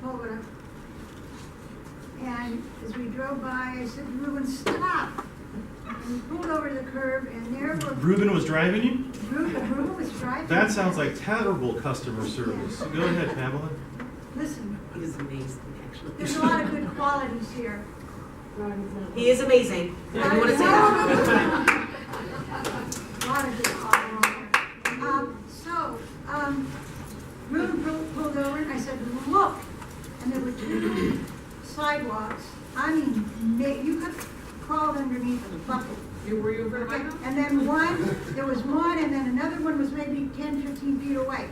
Sepulveda. And as we drove by, I said, Ruben, stop. And we pulled over to the curb, and there were... Ruben was driving you? Ruben was driving. That sounds like terrible customer service. Go ahead, Pamela. Listen, He is amazing, actually. there's a lot of good qualities here. He is amazing. I want to say that. A lot of good qualities. Ruben pulled over, and I said, look. And there were two sidewalks. I mean, you could have crawled underneath a bucket. Were you over Okay, and then there was one, and then another one was maybe 10, 15 feet away.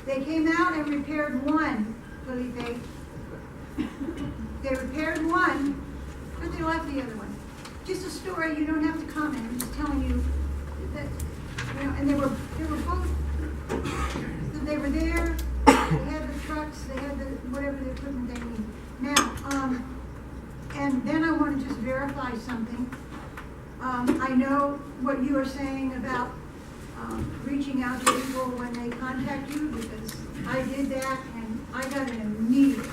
They came out and repaired one, Felipe. They repaired one, but they left the other one. Just a story, you don't have to comment, I'm just telling you that, and they were both, they were there, they had the trucks, they had whatever the equipment they need. Now, and then I want to just verify something. I know what you are saying about reaching out to people when they contact you, because I did that and I got an immediate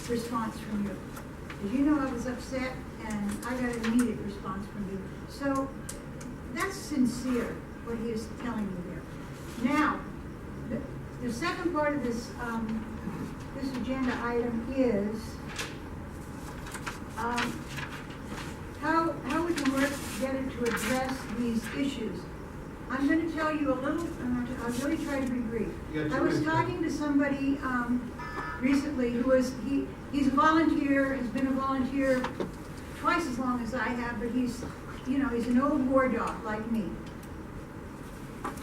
response from you. As you know, I was upset and I got an immediate response from you. So that's sincere, what he is telling you there. Now, the second part of this this agenda item is how we can work together to address these issues. I'm going to tell you a little, I'll really try to be brief. I was talking to somebody recently who was, he's a volunteer, has been a volunteer twice as long as I have, but he's an old war dog like me.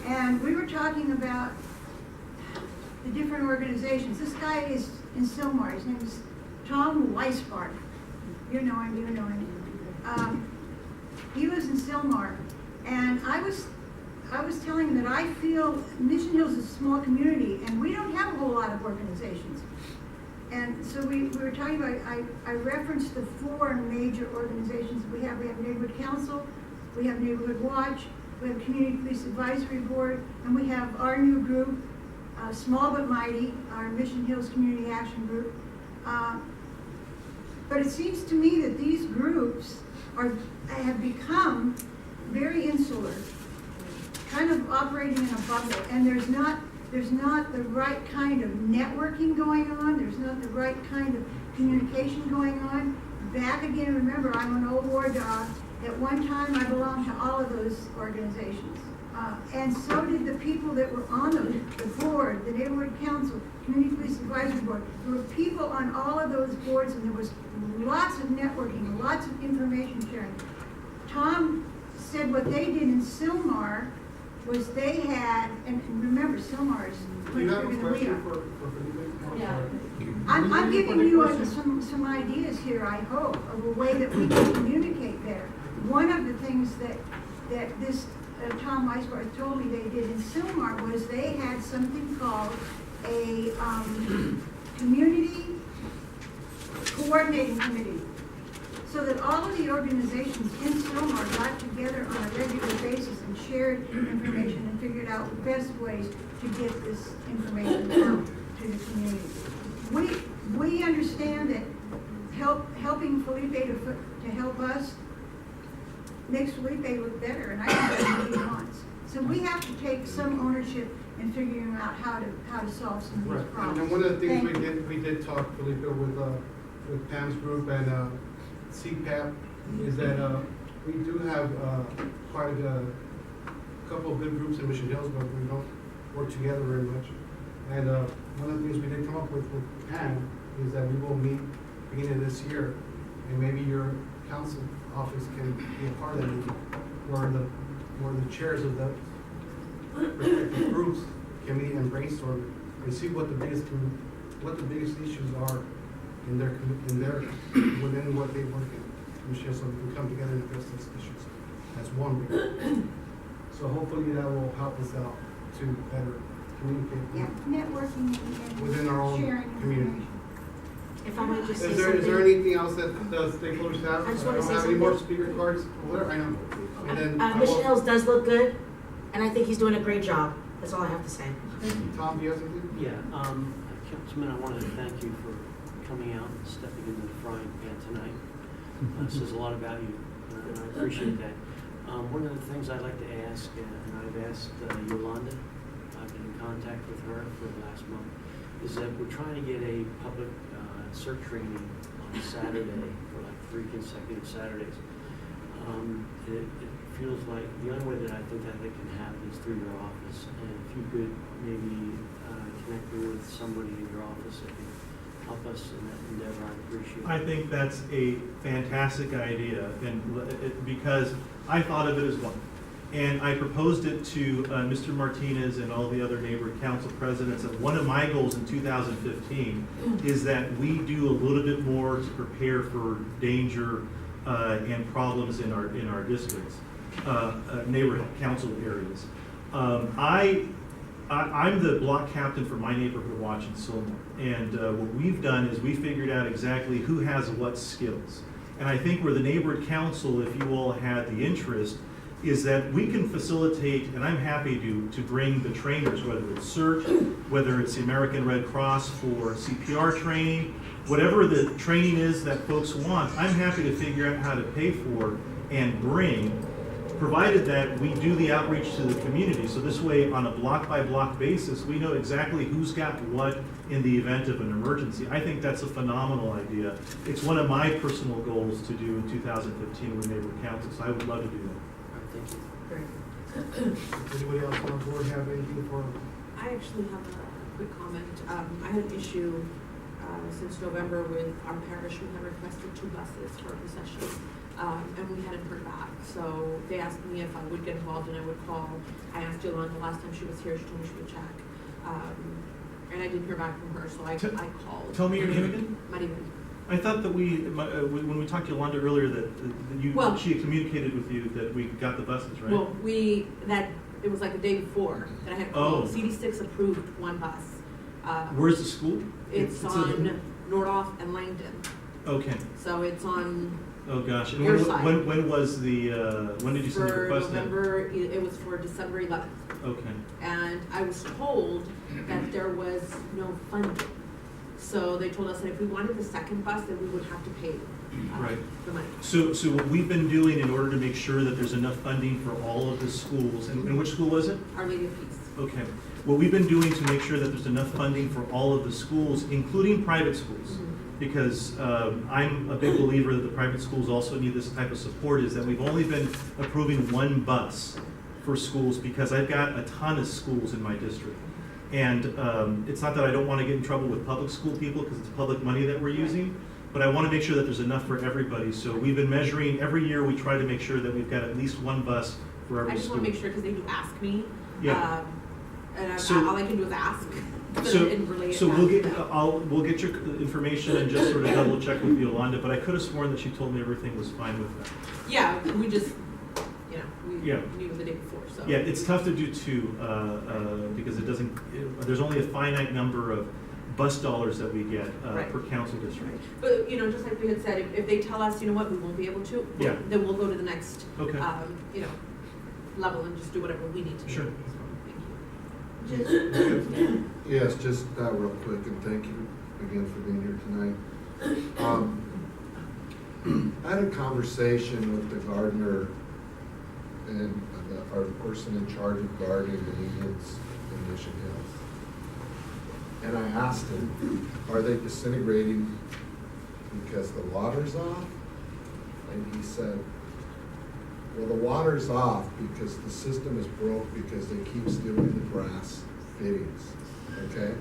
And we were talking about the different organizations. This guy is in Sylmar. His name is Tom Weisbart. You know him. He lives in Sylmar, and I was telling him that I feel Mission Hills is a small community, and we don't have a whole lot of organizations. And so we were talking about, I referenced the four major organizations we have. We have Neighborhood Council, we have Neighborhood Watch, we have Community Police Advisory Board, and we have our new group, small but mighty, our Mission Hills Community Action Group. But it seems to me that these groups have become very insular, kind of operating in a bubble, and there's not the right kind of networking going on, there's not the right kind of communication going on. Back again, remember, I'm an old war dog. At one time, I belonged to all of those organizations. And so did the people that were on the board, the Neighborhood Council, Community Police Advisory Board. There were people on all of those boards, and there was lots of networking, lots of information sharing. Tom said what they did in Sylmar was they had, and remember, Sylmar is much Do you have bigger a than we question are. for Felipe? Yeah. I'm giving you some ideas here, I hope, of a way that we can communicate better. One of the things that this Tom Weisbart told me they did in Sylmar was they had something called a community coordinating committee, so that all of the organizations in Sylmar got together on a regular basis and shared information and figured out the best ways to get this information out to the community. We understand that helping Felipe to help us makes Felipe look better, and I think that's what he wants. So we have to take some ownership in figuring out how to solve some of these Right, problems. and one of the things Thank we did talk, Felipe, with Pam's group and CPAP, is that we do have quite a couple of good groups in Mission Hills, but we don't work together very much. And one of the things we did come up with Pam is that we will meet beginning of this year, and maybe your council office can be a part of that meeting, where the chairs of the respective groups can meet and brainstorm and see what the biggest issues are in their within what they work in. So we can come together and address those issues. That's one big. So hopefully that will help us out to better communicate Yeah, networking and within our own sharing community. information. If I might just say Is something. there anything else that the stakeholders have? I just wanna don't say have any more something. speaker cards over there, I know. And then Mission will- Hills does look good, and I think he's doing a great job. That's all I have to say. Tom, do you have something? Yeah, Councilman, I wanted to thank you for coming out and stepping into the frying pan tonight. It says a lot about you, and I appreciate that. One of the things I'd like to ask, and I've asked Yolanda, I've been in contact with her for the last month, is that we're trying to get a public CERT training on Saturday for like 3 consecutive Saturdays. It feels like the only way that I think that can happen is through your office, and if you could maybe connect me with somebody in your office that can help us in that endeavor, I'd appreciate it. I think that's a fantastic idea, and because I thought of it as one. And I proposed it to Mr. Martinez and all the other neighborhood council presidents. And one of my goals in 2015 is that we do a little bit more to prepare for danger and problems in our districts, neighborhood council areas. I'm the block captain for my neighborhood watch in Sylmar. And what we've done is we figured out exactly who has what skills. And I think where the neighborhood council, if you all had the interest, is that we can facilitate, and I'm happy to bring the trainers, whether it's CERT, whether it's the American Red Cross for CPR training, whatever the training is that folks want, I'm happy to figure out how to pay for and bring, provided that we do the outreach to the community. So this way, on a block-by-block basis, we know exactly who's got what in the event of an emergency. I think that's a phenomenal idea. It's one of my personal goals to do in 2015 with neighborhood council, so I would love to do that. All right, thank you. Anybody else on board have anything for? I actually have a quick comment. I had an issue since November with our parish. We had requested 2 buses for a procession, and we hadn't heard back. So they asked me if I would get involved and I would call. I asked Yolanda last time she was here. She told me she would check. And I didn't hear back from her, so I called. Tell me your name again? Maribel. I thought that when we talked to Yolanda earlier, that she had communicated with you that we got the buses, right? Well, it was like the day before that I had called. CD6 approved 1 bus. Where's the school? It's on Nordhoff and Langdon. Okay. So it's on Oh, gosh. And your side. when was the, when did you send the request in? November, it was for December 11th. Okay. And I was told that there was no funding. So they told us that if we wanted the second bus, then we would have to pay Right. the money. So what we've been doing in order to make sure that there's enough funding for all of the schools, and which school was it? Our Lady of Peace. Okay. What we've been doing to make sure that there's enough funding for all of the schools, including private schools, because I'm a big believer that the private schools also need this type of support, is that we've only been approving 1 bus for schools because I've got a ton of schools in my district. And it's not that I don't want to get in trouble with public school people because it's public money that we're using, but I want to make sure that there's enough for everybody. So we've been measuring, every year we try to make sure that we've got at least 1 bus for every I just school. want to make sure because they do ask me. Yeah. And So- all I can do is ask. So, and relay it so back we'll to get, them. we'll get your information and just sort of double check with Yolanda, but I could have sworn that she told me everything was fine with that. Yeah, we just, we Yeah. knew the day before, so. Yeah, it's tough to do 2, because there's only a finite number of bus dollars that we get Right. per council district. But, just like we had said, if they tell us, you know what, we won't be able to, Yeah. then we'll go to the next, Okay. level and just do whatever we need to do. Sure. Thank you. Yes, just real quick, and thank you again for being here tonight. I had a conversation with the gardener and our person in charge of gardening the Indians in Mission Hills. And I asked him, are they disintegrating because the water's off? And he said, well, the water's off because the system is broke because they keep stealing the grass fittings, okay?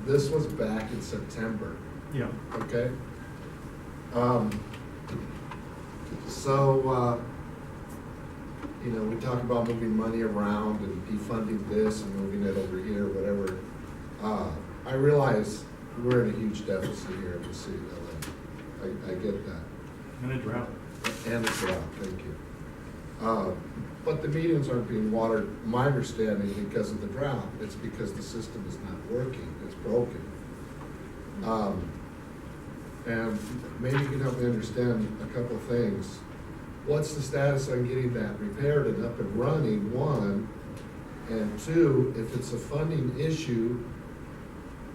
This was back in September, Yeah. okay? We talk about moving money around and defunding this and moving it over here, whatever. I realize we're in a huge deficit here in the city of LA. I get that. And a drought. And it's drought, thank you. But the meetings aren't being watered, my understanding, because of the drought. It's because the system is not working, it's broken. And maybe you can help me understand a couple of things. What's the status on getting that repaired and up and running, one? And two, if it's a funding issue,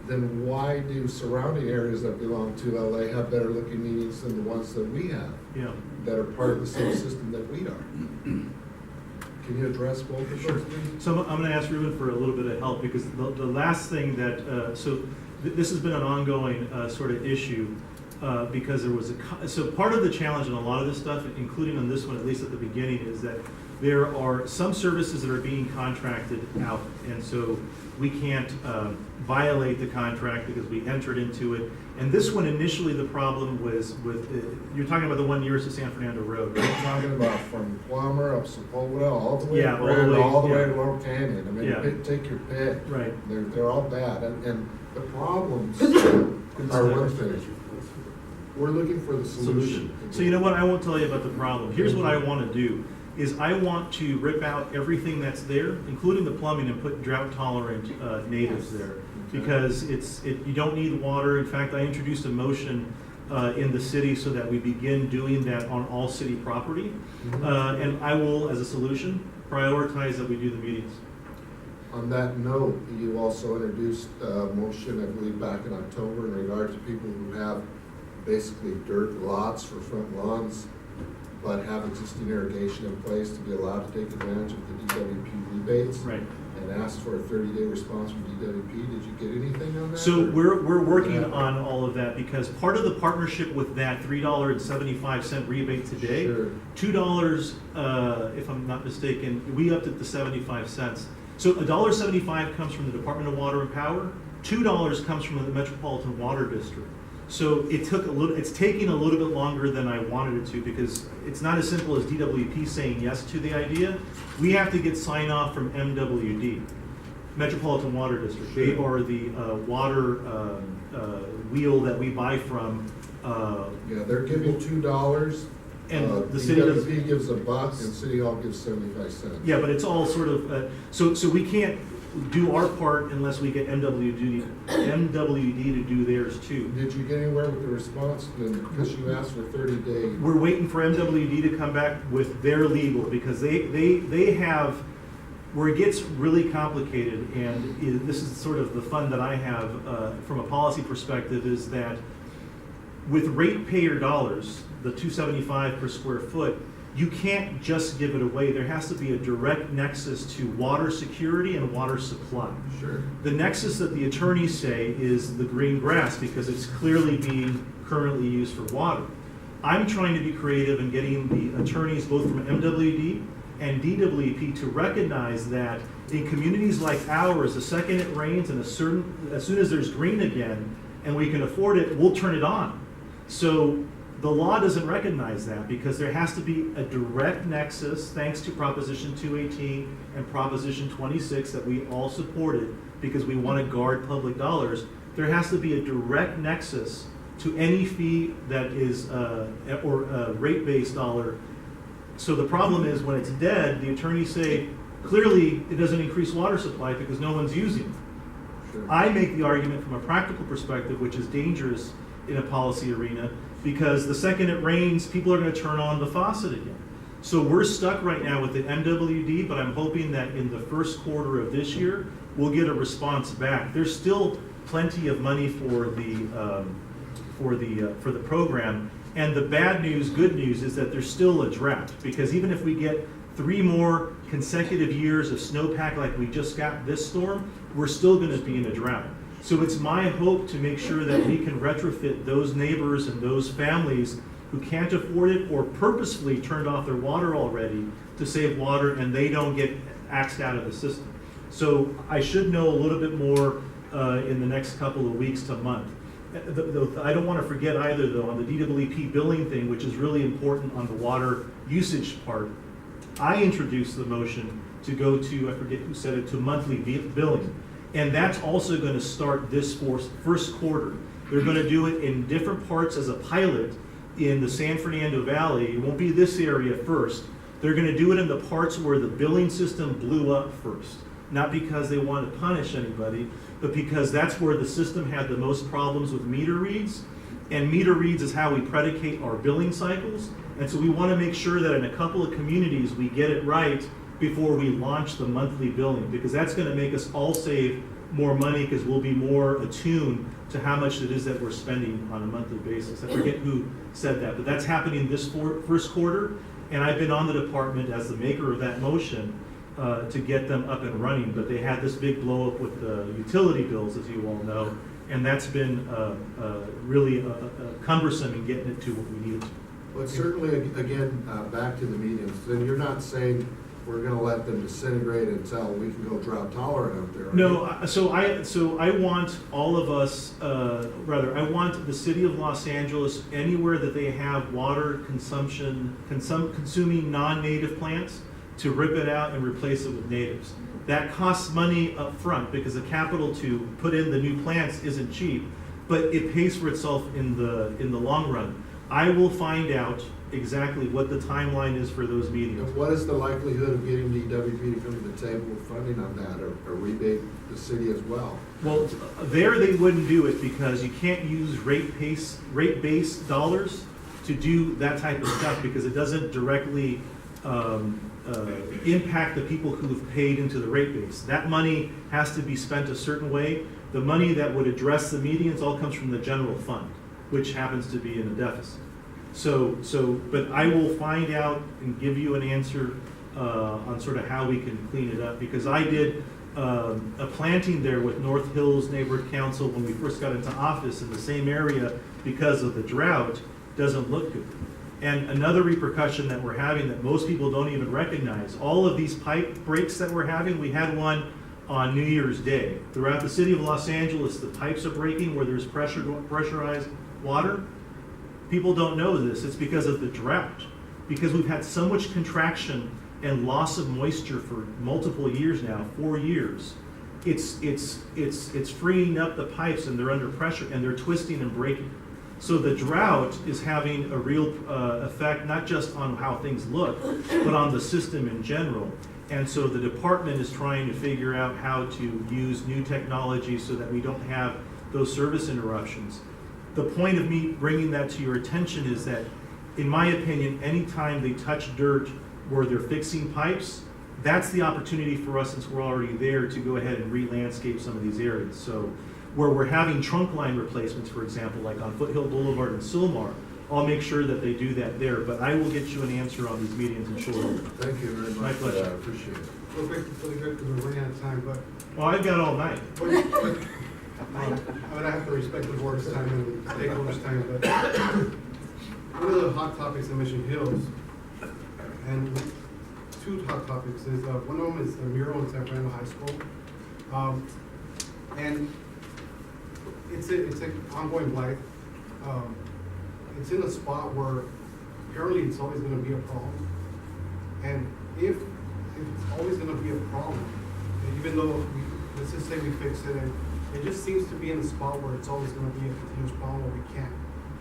then why do surrounding areas that belong to LA have better looking medians than the ones that we have, Yeah. that are part of the same system that we are? Can you address both of Sure. those things? So I'm going to ask Ruben for a little bit of help, because the last thing that, this has been an ongoing sort of issue, because there was so part of the challenge in a lot of this stuff, including on this one, at least at the beginning, is that there are some services that are being contracted out, and so we can't violate the contract because we entered into it. And this one, initially, the problem was with, you're talking about the one nearest to San Fernando Road, right? I'm talking about from Plummer up Sepulveda, all the way Yeah, to all the Brandon, way, all the way yeah. to Laurel Canyon. I mean, Yeah. take your pick. Right. They're all bad, and the problems are one thing. We're looking for the solution. So you know what, I won't tell you about the problem. Here's what I want to do, is I want to rip out everything that's there, including the plumbing, and put drought tolerant natives there. Because you don't need water. In fact, I introduced a motion in the city so that we begin doing that on all city property. And I will, as a solution, prioritize that we do the meetings. On that note, you also introduced a motion, I believe, back in October in regard to people who have basically dirt lots for front lawns, but have existing irrigation in place to be allowed to take advantage of the DWP rebates. Right. And asked for a 30-day response from DWP. Did you get anything on that? So or- we're working Yeah. on all of that, because part of the partnership with that $3.75 rebate today, Sure. $2, if I'm not mistaken, we upped it to 75 cents. So $1.75 comes from the Department of Water and Power, $2 comes from the Metropolitan Water District. So it's taking a little bit longer than I wanted it to, because it's not as simple as DWP saying yes to the idea. We have to get sign off from MWD, Metropolitan Water District. They Sure. are the water wheel that we buy from. Yeah, they're giving $2. And the city does- DWP gives $1 and City Hall gives 75 cents. Yeah, but it's all sort of, so we can't do our part unless we get MWD to do theirs too. Did you get anywhere with the response? Because you asked for 30 days. We're waiting for MWD to come back with their legal, because they have, where it gets really complicated, and this is sort of the fun that I have from a policy perspective, is that with ratepayer dollars, the $2.75 per square foot, you can't just give it away. There has to be a direct nexus to water security and water supply. Sure. The nexus that the attorneys say is the green grass, because it's clearly being currently used for water. I'm trying to be creative in getting the attorneys, both from MWD and DWP, to recognize that in communities like ours, the second it rains and as soon as there's green again and we can afford it, we'll turn it on. So the law doesn't recognize that, because there has to be a direct nexus, thanks to Proposition 218 and Proposition 26 that we all supported, because we want to guard public dollars. There has to be a direct nexus to any fee that is, or a rate-based dollar. So the problem is, when it's dead, the attorneys say, clearly it doesn't increase water supply because no one's using it. Sure. I make the argument from a practical perspective, which is dangerous in a policy arena, because the second it rains, people are going to turn on the faucet again. So we're stuck right now with the MWD, but I'm hoping that in the first quarter of this year, we'll get a response back. There's still plenty of money for the program, and the bad news, good news, is that there's still a drought, because even if we get 3 more consecutive years of snowpack like we just got this storm, we're still going to be in a drought. So it's my hope to make sure that we can retrofit those neighbors and those families who can't afford it or purposefully turned off their water already to save water, and they don't get axed out of the system. So I should know a little bit more in the next couple of weeks to month. I don't want to forget either, though, on the DWP billing thing, which is really important on the water usage part. I introduced the motion to go to, I forget who said it, to monthly billing. And that's also going to start this first quarter. They're going to do it in different parts as a pilot in the San Fernando Valley. It won't be this area first. They're going to do it in the parts where the billing system blew up first. Not because they want to punish anybody, but because that's where the system had the most problems with meter reads. And meter reads is how we predicate our billing cycles. And so we want to make sure that in a couple of communities we get it right before we launch the monthly billing, because that's gonna make us all save more money, because we'll be more attuned to how much it is that we're spending on a monthly basis. I forget who said that, but that's happening this first quarter, and I've been on the department as the maker of that motion to get them up and running, but they had this big blow up with the utility bills, as you all know, and that's been really cumbersome in getting it to what we needed to. But certainly, again, back to the mediums, then you're not saying we're gonna let them disintegrate until we can go drought tolerant out there, are you? No, so I want all of us, I want the city of Los Angeles, anywhere that they have water consuming non-native plants, to rip it out and replace it with natives. That costs money up front, because the capital to put in the new plants isn't cheap, but it pays for itself in the long run. I will find out exactly what the timeline is for those meetings. And what is the likelihood of getting DWP to come to the table with funding on that, or rebate the city as well? Well, there they wouldn't do it, because you can't use rate-based dollars to do that type of stuff, because it doesn't directly impact the people who have paid into the rate base. That money has to be spent a certain way. The money that would address the medians all comes from the general fund, which happens to be in a deficit. But I will find out and give you an answer on sort of how we can clean it up, because I did a planting there with North Hills Neighborhood Council when we first got into office in the same area. Because of the drought, doesn't look good. And another repercussion that we're having that most people don't even recognize, all of these pipe breaks that we're having, we had one on New Year's Day. Throughout the city of Los Angeles, the pipes are breaking where there's pressurized water. People don't know this, it's because of the drought. Because we've had so much contraction and loss of moisture for multiple years now, 4 years. It's freeing up the pipes, and they're under pressure, and they're twisting and breaking. So the drought is having a real effect, not just on how things look, but on the system in general. And so the department is trying to figure out how to use new technology so that we don't have those service interruptions. The point of me bringing that to your attention is that, in my opinion, anytime they touch dirt where they're fixing pipes, that's the opportunity for us, since we're already there, to go ahead and re-landscape some of these areas. So where we're having trunk line replacements, for example, like on Foothill Boulevard and Sylmar, I'll make sure that they do that there, but I will get you an answer on these meetings in short order. Thank you very much. My pleasure. I appreciate it. Real quick, because we're running out of time, but Well, I've got all night. I mean, I have to respect the board's time and stakeholders' time, but one of the hot topics in Mission Hills, and two hot topics, is one of them is a mural in San Fernando High School. And it's an ongoing blight. It's in a spot where apparently it's always gonna be a problem. And if it's always gonna be a problem, and even though let's just say we fix it, and it just seems to be in a spot where it's always gonna be a continuous problem where we can't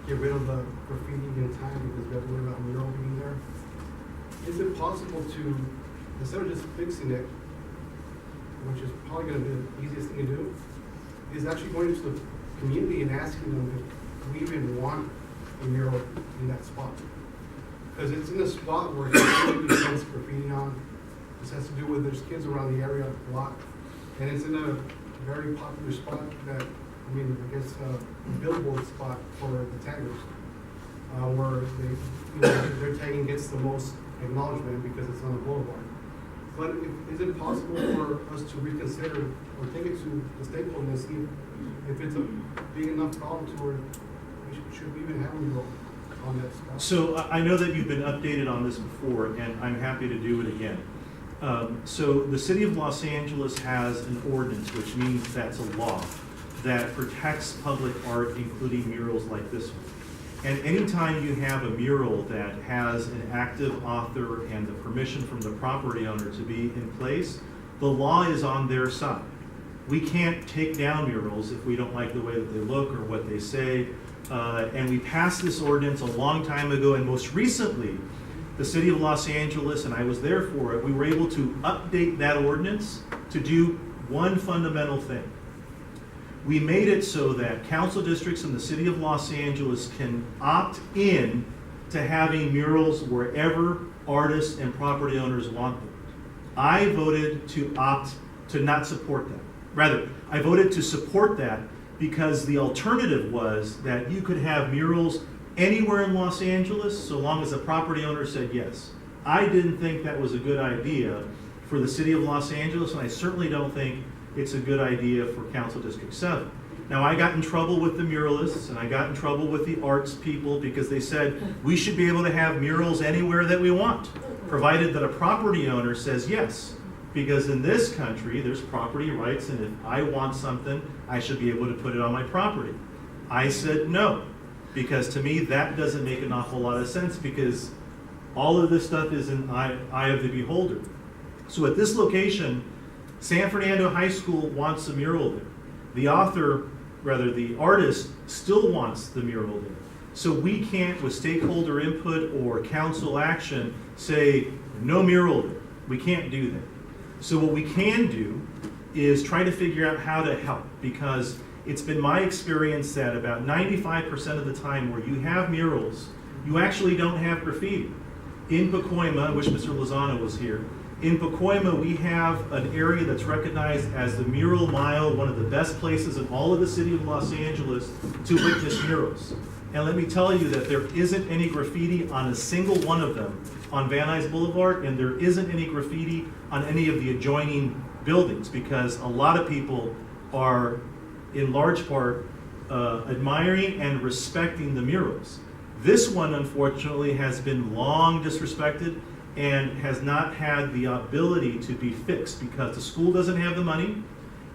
get rid of the graffiti in time because we have to worry about a mural being there. Is it possible to, instead of just fixing it, which is probably gonna be the easiest thing to do, is actually going to the community and asking them if we even want a mural in that spot? Because it's in a spot where it's really against graffiti on. This has to do with there's kids around the area a lot, and it's in a very popular spot that, I mean, I guess a billboard spot for the taggers, where their tagging gets the most acknowledgement because it's on a boulevard. But is it possible for us to reconsider or take it to the stakeholders and see if it's a big enough problem to where we should even have a mural on that spot? So I know that you've been updated on this before, and I'm happy to do it again. So the city of Los Angeles has an ordinance, which means that's a law, that protects public art, including murals like this one. And anytime you have a mural that has an active author and the permission from the property owner to be in place, the law is on their side. We can't take down murals if we don't like the way that they look or what they say. And we passed this ordinance a long time ago, and most recently, the city of Los Angeles, and I was there for it, we were able to update that ordinance to do one fundamental thing. We made it so that council districts in the city of Los Angeles can opt in to having murals wherever artists and property owners want them. I voted to opt to not support that. Rather, I voted to support that because the alternative was that you could have murals anywhere in Los Angeles so long as the property owner said yes. I didn't think that was a good idea for the city of Los Angeles, and I certainly don't think it's a good idea for Council District 7. Now, I got in trouble with the muralists, and I got in trouble with the arts people because they said we should be able to have murals anywhere that we want, provided that a property owner says yes. Because in this country, there's property rights, and if I want something, I should be able to put it on my property. I said no, because to me, that doesn't make an awful lot of sense, because all of this stuff is in eye of the beholder. So at this location, San Fernando High School wants a mural there. The artist still wants the mural there. So we can't, with stakeholder input or council action, say no mural there. We can't do that. So what we can do is try to figure out how to help, because it's been my experience that about 95% of the time where you have murals, you actually don't have graffiti. In Pacoima, I wish Mr. Lozano was here, in Pacoima we have an area that's recognized as the Mural Mile, one of the best places in all of the city of Los Angeles to witness murals. And let me tell you that there isn't any graffiti on a single one of them on Van Nuys Boulevard, and there isn't any graffiti on any of the adjoining buildings, because a lot of people are, in large part, admiring and respecting the murals. This one, unfortunately, has been long disrespected and has not had the ability to be fixed because the school doesn't have the money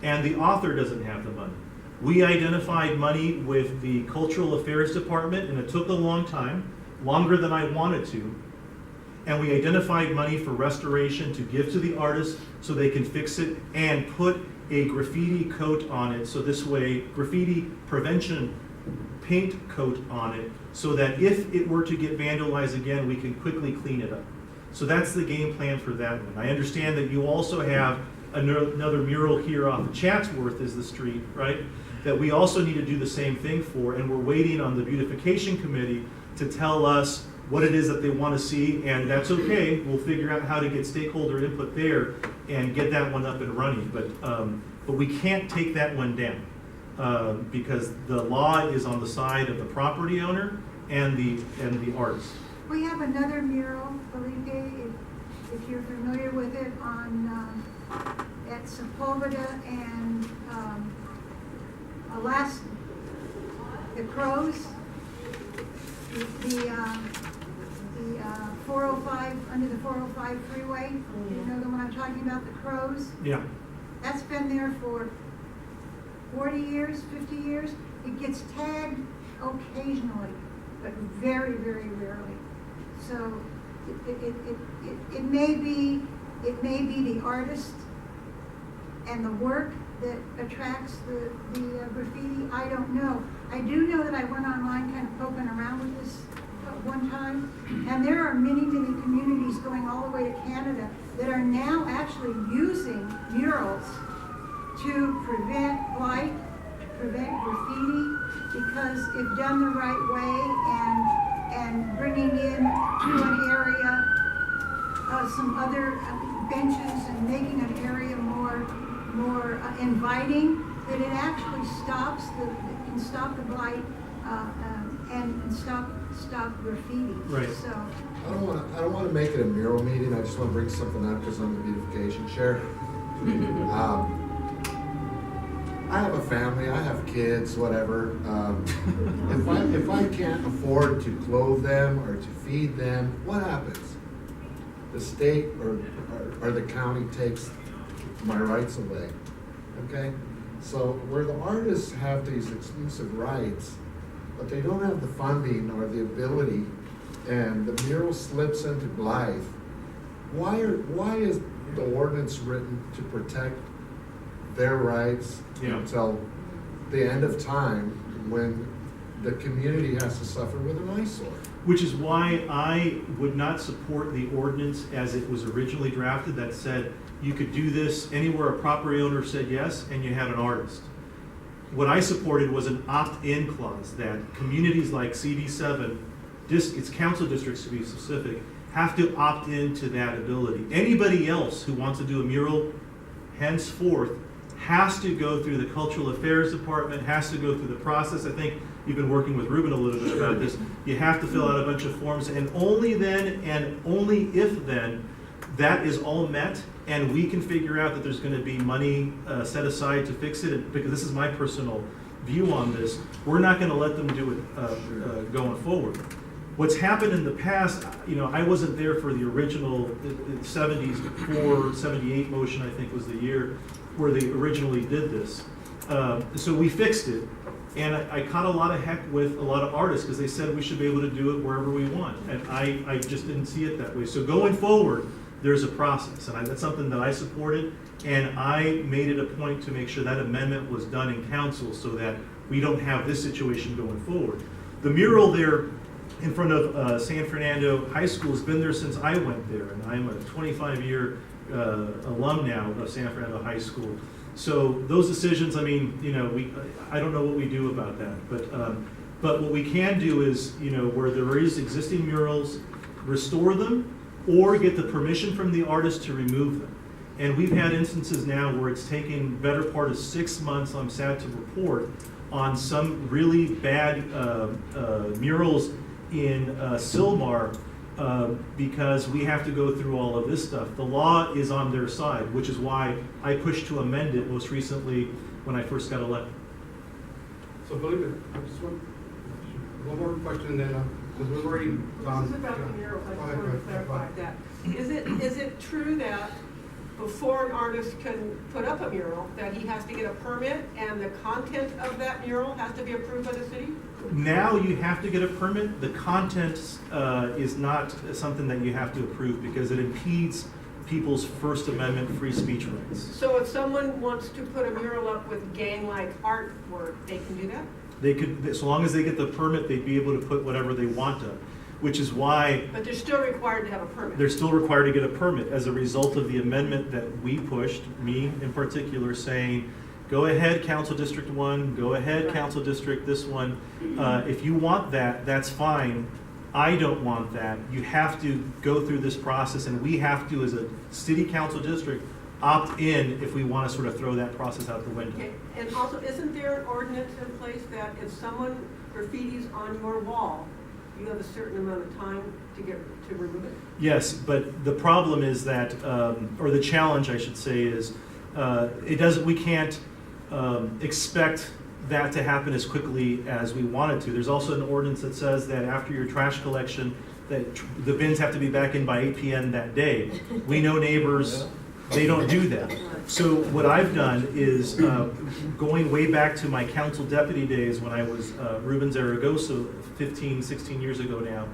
and the author doesn't have the money. We identified money with the Cultural Affairs Department, and it took a long time, longer than I wanted to. And we identified money for restoration to give to the artists so they can fix it and put a graffiti coat on it. So this way, graffiti prevention paint coat on it, so that if it were to get vandalized again, we can quickly clean it up. So that's the game plan for that one. I understand that you also have another mural here off of Chatsworth is the street, right? That we also need to do the same thing for, and we're waiting on the beautification committee to tell us what it is that they want to see, and that's okay. We'll figure out how to get stakeholder input there and get that one up and running. But we can't take that one down because the law is on the side of the property owner and the artist. We have another mural, Felipe, if you're familiar with it, on at Sepulveda and the Crows, the 405, under the 405 freeway. You know the one I'm talking about, the Crows? Yeah. That's been there for 40 years, 50 years. It gets tagged occasionally, but very, very rarely. So it may be the artist and the work that attracts the graffiti. I don't know. I do know that I went online kind of poking around with this one time, and there are many, many communities going all the way to Canada that are now actually using murals to prevent blight, to prevent graffiti, because if done the right way and bringing in to an area some other benches and making an area more inviting, that it actually can stop the blight and stop graffiti. Right. So I don't want to make it a mural meeting. I just want to bring something up because I'm the beautification chair. I have a family. I have kids. Whatever. If I can't afford to clothe them or to feed them, what happens? The state or the county takes my rights away. Okay. So where the artists have these exclusive rights, but they don't have the funding or the ability, and the mural slips into Blythe, why is the ordinance written to protect their rights until the end of time when the community has to suffer with an eyesore? Which is why I would not support the ordinance as it was originally drafted that said you could do this anywhere a property owner said yes and you had an artist. What I supported was an opt-in clause that communities like CD7, its council districts to be specific, have to opt into that ability. Anybody else who wants to do a mural henceforth has to go through the Cultural Affairs Department, has to go through the process. I think you've been working with Ruben a little bit about this. You have to fill out a bunch of forms, and only then, and only if then, that is all met, and we can figure out that there's going to be money set aside to fix it, because this is my personal view on this, we're not going to let them do it going forward. What's happened in the past, I wasn't there for the original 74, 78 motion, I think was the year where they originally did this. So we fixed it, and I caught a lot of heck with a lot of artists because they said we should be able to do it wherever we want, and I just didn't see it that way. So going forward, there's a process, and that's something that I supported, and I made it a point to make sure that amendment was done in council so that we don't have this situation going forward. The mural there in front of San Fernando High School has been there since I went there, and I'm a 25-year alum now of San Fernando High School. So those decisions, I don't know what we do about that, but what we can do is, where there is existing murals, restore them, or get the permission from the artist to remove them. And we've had instances now where it's taken better part of 6 months, I'm sad to report, on some really bad murals in Sylmar because we have to go through all of this stuff. The law is on their side, which is why I pushed to amend it most recently when I first got elected. So believe it, I just want, one more question then, because we've already gone. This is about the murals, I Go just ahead, want to go ahead. clarify that. Is it true that before an artist can put up a mural, that he has to get a permit and the content of that mural has to be approved by the city? Now you have to get a permit. The content is not something that you have to approve because it impedes people's First Amendment free speech rights. So if someone wants to put a mural up with gang-like artwork, they can do that? They could, so long as they get the permit, they'd be able to put whatever they want up, which is why But they're still required to have a permit? they're still required to get a permit as a result of the amendment that we pushed, me in particular, saying, go ahead, Council District 1, go ahead, Right. Council District this one. If you want that, that's fine. I don't want that. You have to go through this process, and we have to, as a city council district, opt in if we want to sort of throw that process out the window. Okay, and also, isn't there an ordinance in place that if someone graffitis on your wall, you have a certain amount of time to remove it? Yes, but the problem is that, or the challenge, I should say, is we can't expect that to happen as quickly as we want it to. There's also an ordinance that says that after your trash collection, that the bins have to be back in by 8 p.m. that day. We know neighbors, they don't do that. So what I've done is, going way back to my council deputy days when I was Ruben Zaragoza 15, 16 years ago now,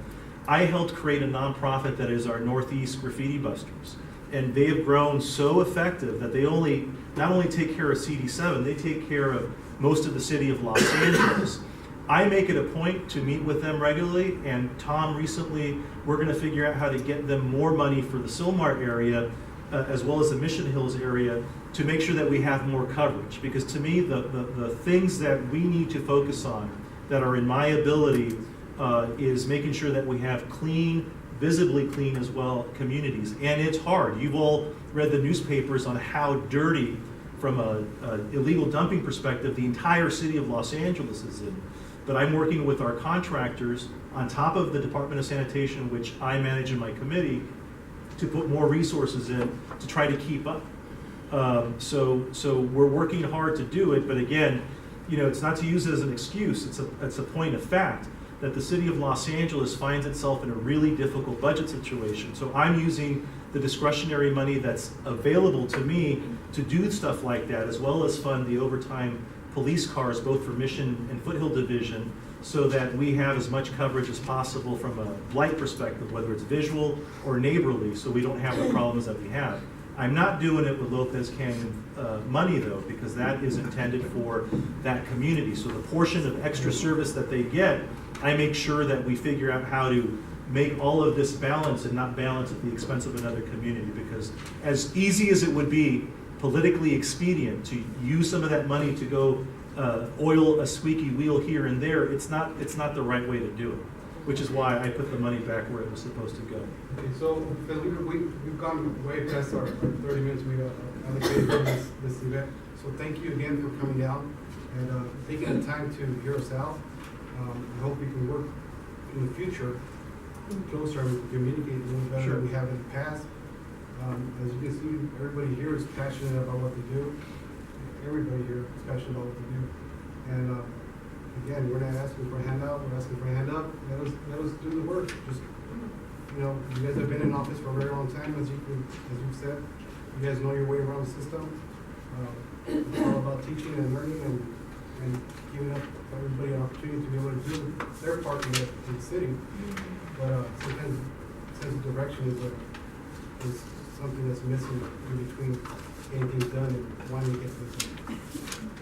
I helped create a nonprofit that is our Northeast Graffiti Busters. And they have grown so effective that they not only take care of CD7, they take care of most of the city of Los Angeles. I make it a point to meet with them regularly, and Tom, recently, we're going to figure out how to get them more money for the Sylmar area, as well as the Mission Hills area, to make sure that we have more coverage. Because to me, the things that we need to focus on that are in my ability is making sure that we have clean, visibly clean as well, communities. And it's hard. You've all read the newspapers on how dirty, from an illegal dumping perspective, the entire city of Los Angeles is in. But I'm working with our contractors on top of the Department of Sanitation, which I manage in my committee, to put more resources in to try to keep up. So we're working hard to do it, but again, it's not to use it as an excuse, it's a point of fact that the city of Los Angeles finds itself in a really difficult budget situation. So I'm using the discretionary money that's available to me to do stuff like that, as well as fund the overtime police cars, both for Mission and Foothill Division, so that we have as much coverage as possible from a light perspective, whether it's visual or neighborly, so we don't have the problems that we have. I'm not doing it with Lopez Canyon money, though, because that is intended for that community. So the portion of extra service that they get, I make sure that we figure out how to make all of this balance and not balance at the expense of another community, because as easy as it would be politically expedient to use some of that money to go oil a squeaky wheel here and there, it's not the right way to do it. which is why I put the money back where it was supposed to go. Okay, so, because we've gone way past our 30 minutes we allocated for this event. So thank you again for coming down and taking the time to hear us out. I hope we can work in the future closer and communicate a little better than we have in the past. As you can see, everybody here is passionate about what they do. Everybody here is passionate about what they do. And again, we're not asking for a handout, we're asking for a hand up. Let us do the work. Just, you know, you guys have been in office for a very long time, as you've said. You guys know your way around the system. It's all about teaching and learning and giving up everybody an opportunity to be able to do their part in the city. But sometimes sense of direction is something that's missing in between getting things done and wanting to get things done.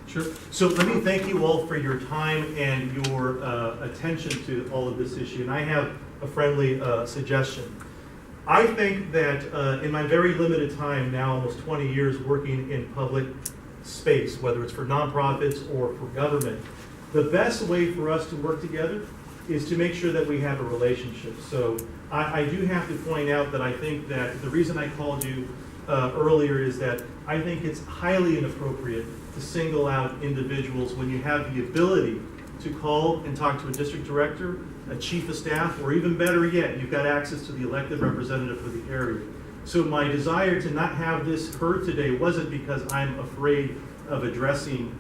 Sure. So let me thank you all for your time and your attention to all of this issue. And I have a friendly suggestion. I think that in my very limited time, now almost 20 years working in public space, whether it's for nonprofits or for government, the best way for us to work together is to make sure that we have a relationship. So I do have to point out that I think that the reason I called you earlier is that I think it's highly inappropriate to single out individuals when you have the ability to call and talk to a district director, a chief of staff, or even better yet, you've got access to the elected representative for the area. So my desire to not have this heard today wasn't because I'm afraid of addressing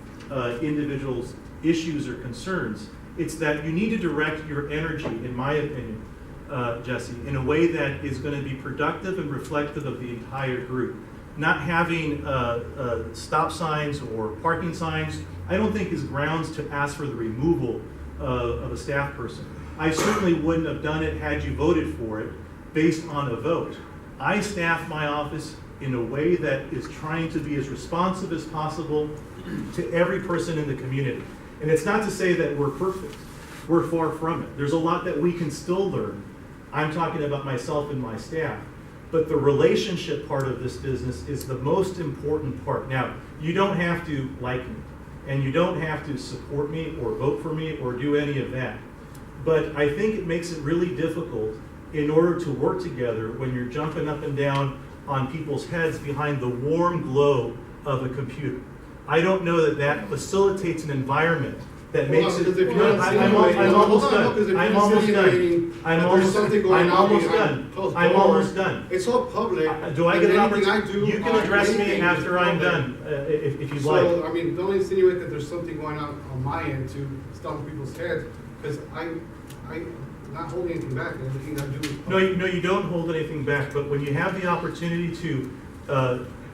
individuals' issues or concerns. It's that you need to direct your energy, in my opinion, Jesse, in a way that is going to be productive and reflective of the entire group. Not having stop signs or parking signs, I don't think is grounds to ask for the removal of a staff person. I certainly wouldn't have done it had you voted for it based on a vote. I staff my office in a way that is trying to be as responsive as possible to every person in the community. And it's not to say that we're perfect. We're far from it. There's a lot that we can still learn. I'm talking about myself and my staff. But the relationship part of this business is the most important part. Now, you don't have to like me, and you don't have to support me or vote for me or do any of that. But I think it makes it really difficult in order to work together when you're jumping up and down on people's heads behind the warm glow of a computer. I don't know that that facilitates an environment that makes it. I'm almost done. I'm almost done. It's all public. Do I get an Anything I opportunity? do, You can address me anything after is I'm public. done, if you'd So, like. I mean, don't insinuate that there's something going on my end to stomp people's heads, because I'm not holding anything back. Everything I do is public. No, you don't hold anything back, but when you have the opportunity to,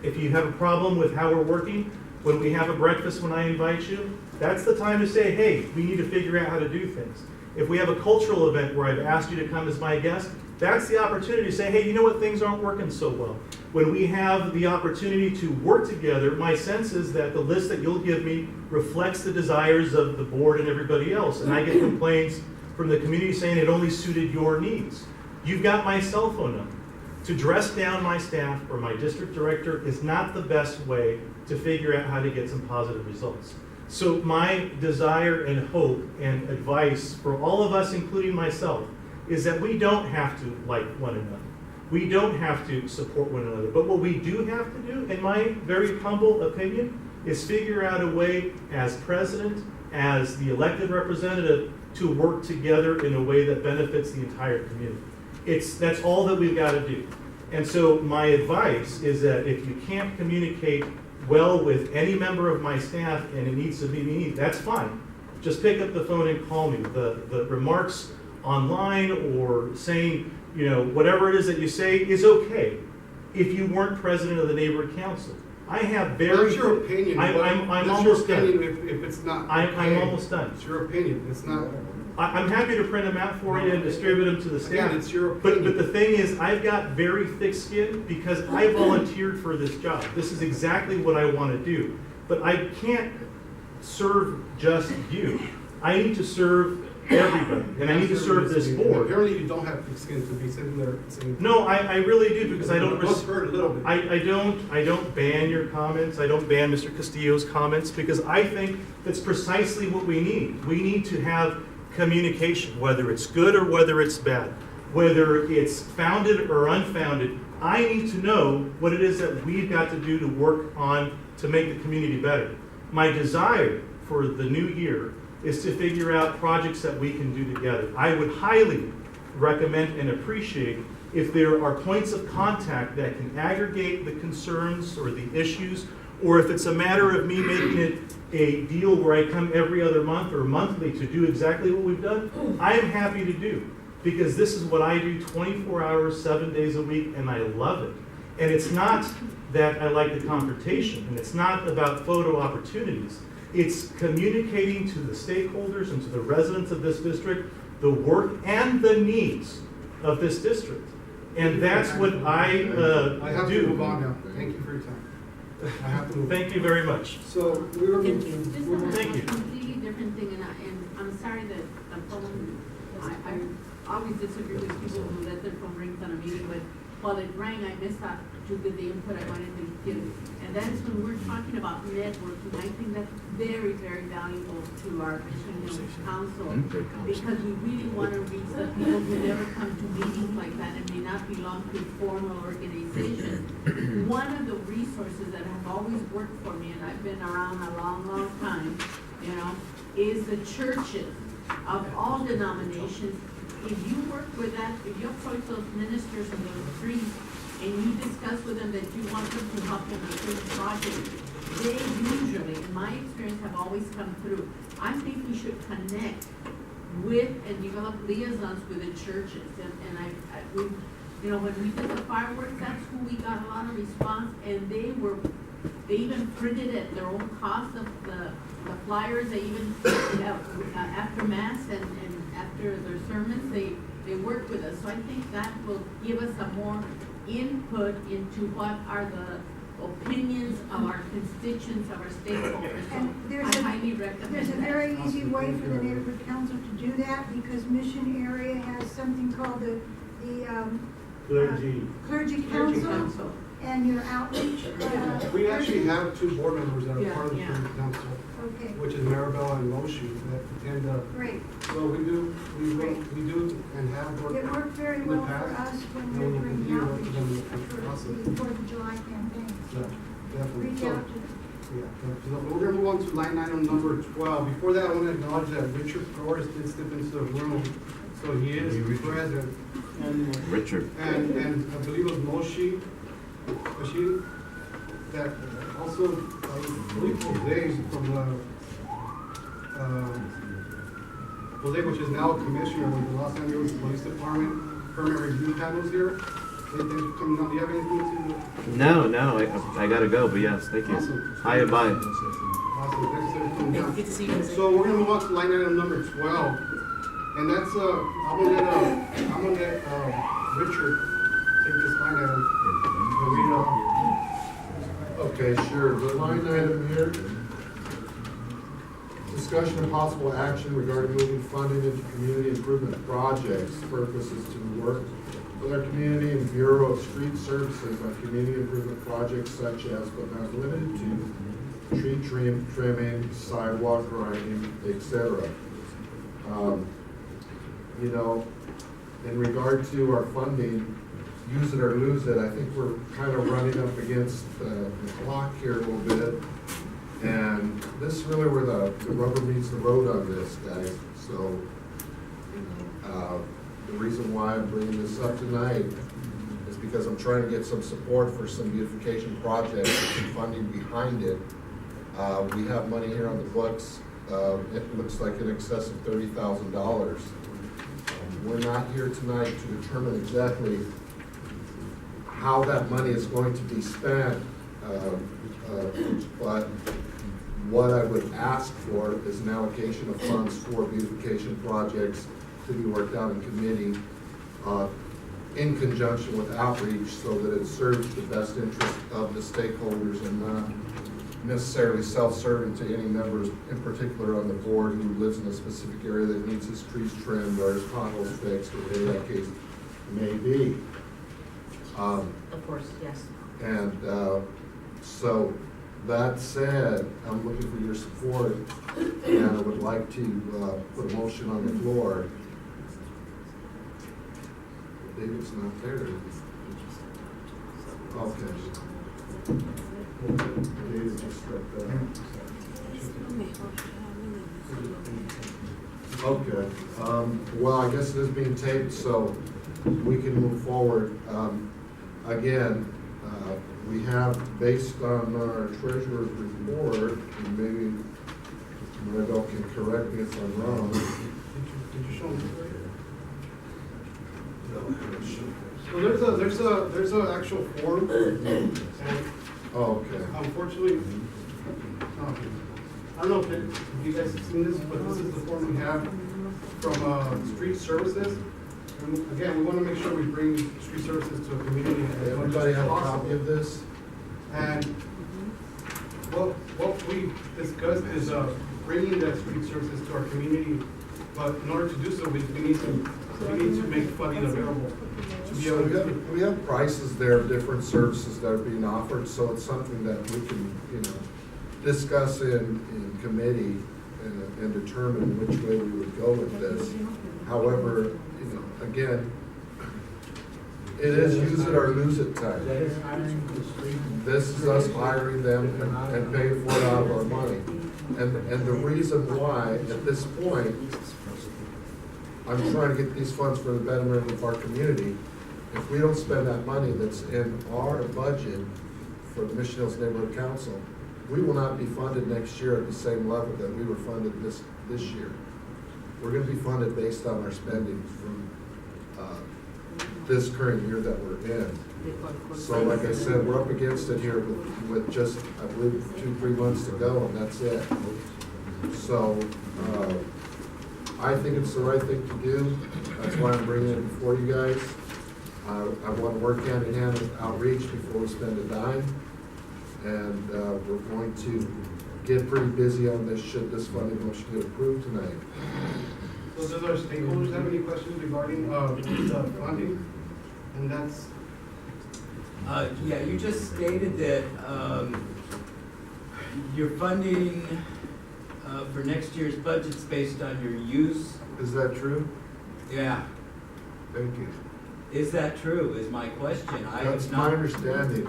if you have a problem with how we're working, when we have a breakfast when I invite you, that's the time to say, hey, we need to figure out how to do things. If we have a cultural event where I've asked you to come as my guest, that's the opportunity to say, hey, you know what, things aren't working so well. When we have the opportunity to work together, my sense is that the list that you'll give me reflects the desires of the board and everybody else. And I get complaints from the community saying it only suited your needs. You've got my cell phone number. To dress down my staff or my district director is not the best way to figure out how to get some positive results. So my desire and hope and advice for all of us, including myself, is that we don't have to like one another. We don't have to support one another. But what we do have to do, in my very humble opinion, is figure out a way as president, as the elected representative, to work together in a way that benefits the entire community. That's all that we've got to do. And so my advice is that if you can't communicate well with any member of my staff and it needs to be me, that's fine. Just pick up the phone and call me. The remarks online or saying, you know, whatever it is that you say is okay if you weren't president of the neighborhood council. I have very. That's your opinion. I'm That's almost your done. opinion if it's not. I'm okay. almost done. It's your opinion. It's not. I'm happy to print them out for you and distribute them to the staff. Again, it's your But opinion. the thing is, I've got very thick skin because I volunteered for this job. This is exactly what I want to do. But I can't serve just you. I need to serve everybody, and I need to serve this board. Apparently you don't have thick skin to be sitting there saying. No, I really do, because I don't. It must hurt a little bit. I don't ban your comments. I don't ban Mr. Castillo's comments, because I think that's precisely what we need. We need to have communication, whether it's good or whether it's bad, whether it's founded or unfounded. I need to know what it is that we've got to do to work on to make the community better. My desire for the new year is to figure out projects that we can do together. I would highly recommend and appreciate if there are points of contact that can aggregate the concerns or the issues, or if it's a matter of me making it a deal where I come every other month or monthly to do exactly what we've done, I am happy to do. Because this is what I do 24 hours, 7 days a week, and I love it. And it's not that I like the confrontation, and it's not about photo opportunities. It's communicating to the stakeholders and to the residents of this district the work and the needs of this district. And that's what I have to do. move on now. Thank you for your time. I have to move on. Thank you very much. So, we were. Thank you. Just on Thank you. a completely different thing, and I'm sorry that the phone, I always disagree with people who let their phone ring on a meeting, but while it rang, I missed out to give the input I wanted to give. And that is when we're talking about networking, I think that's very, very valuable to our Mission Hills Council, because we really want to reach the people who never come to meetings like that and may not belong to a formal organization. One of the resources that have always worked for me, and I've been around a long, long time, you know, is the churches of all denominations. If you work with that, if you approach those ministers and those priests, and you discuss with them that you want them to help in a certain project, they usually, in my experience, have always come through. I think we should connect with and develop liaisons with the churches. And we, you know, when we did the fireworks, that's who we got a lot of response, and they even printed at their own cost of the flyers. They even, after mass and after their sermons, they worked with us. So I think that will give us a more input into what are the opinions of our constituents, of our stakeholders. And So there's I a- highly recommend There's a that. very easy way for the neighborhood council to do that, because Mission Area has something called the clergy council and your outreach. We actually have two board members that are Yeah, part of the yeah. City Council, Okay, which is Maribel and Moshi, that attend, great. so we do and have worked. It worked very In the well for past, us when and we were we'll doing continue outreach working on the for process. the 4th of July campaign. Yeah, definitely. Reach So, out to yeah, so we're gonna move on to line item number 12. Before that, I want to acknowledge that Richard Flores did step into the room, so he is present. Richard. And I believe it was Moshi, that also, I believe Jose from Jose, which is now a commissioner with the Los Angeles Police Department, permit review panels here. Thanks for coming on. Do you have anything to? No, I gotta go, but yes, thank you. Awesome. Hi and bye. Awesome. Thanks for coming down. Good to see you. So we're gonna move on to line item number 12, and that's, I'm gonna let Richard take this line item. and read it off. Okay, sure. The line item here, discussion and possible action regarding moving funding into community improvement projects. Purpose is to work with our community and Bureau of Street Services on community improvement projects such as, but not limited to, tree trimming, sidewalk grinding, etc. You know, in regard to our funding, use it or lose it, I think we're kind of running up against the clock here a little bit. And this is really where the rubber meets the road on this, guys. So, the reason why I'm bringing this up tonight is because I'm trying to get some support for some beautification projects and some funding behind it. We have money here on the books, it looks like in excess of $30,000. We're not here tonight to determine exactly how that money is going to be spent, but what I would ask for is an allocation of funds for beautification projects to be worked out in committee in conjunction with outreach, so that it serves the best interest of the stakeholders and not necessarily self-serving to any members in particular on the board who lives in a specific area that needs his trees trimmed or his potholes fixed, or whatever that case may be. Of course, yes. And so, that said, I'm looking for your support, and I would like like to put a motion on the floor. David's not there. Okay. David just stepped out. Okay, well, I guess it is being taped, so we can move forward. Again, we have, based on our treasurer's report, and maybe Maribel can correct me if I'm wrong. Did you show them? So there's a actual form, and Oh, okay. unfortunately, I don't know if you guys have seen this, but this is the form we have from street services. And again, we want to make sure we bring street services to a community as much Everybody as have a copy possible. of this? And what we discussed is bringing that street services to our community. But in order to do so, we need to make funding available to be So able to. we have prices there of different services that are being offered, so it's something that we can, discuss in committee and determine which way we would go with this. However, again, it is use it or lose it time. This is us hiring them and paying for it out of our money. And the reason why, at this point, I'm trying to get these funds for the betterment of our community. If we don't spend that money that's in our budget for the Mission Hills Neighborhood Council, we will not be funded next year at the same level that we were funded this year. We're gonna be funded based on our spending from, this current year that we're in. So like I said, we're up against it here with just, I believe, 2-3 months to go, and that's it. So, I think it's the right thing to do. That's why I'm bringing it before you guys. I want to work hand in hand with outreach before we spend a dime. And we're going to get pretty busy on this, should this funding motion get approved tonight. So does our stakeholders have any questions regarding the funding? And that's, Yeah, you just stated that your funding for next year's budget's based on your use. Is that true? Yeah, Thank you. is that true, is my question. I That's have my not. understanding.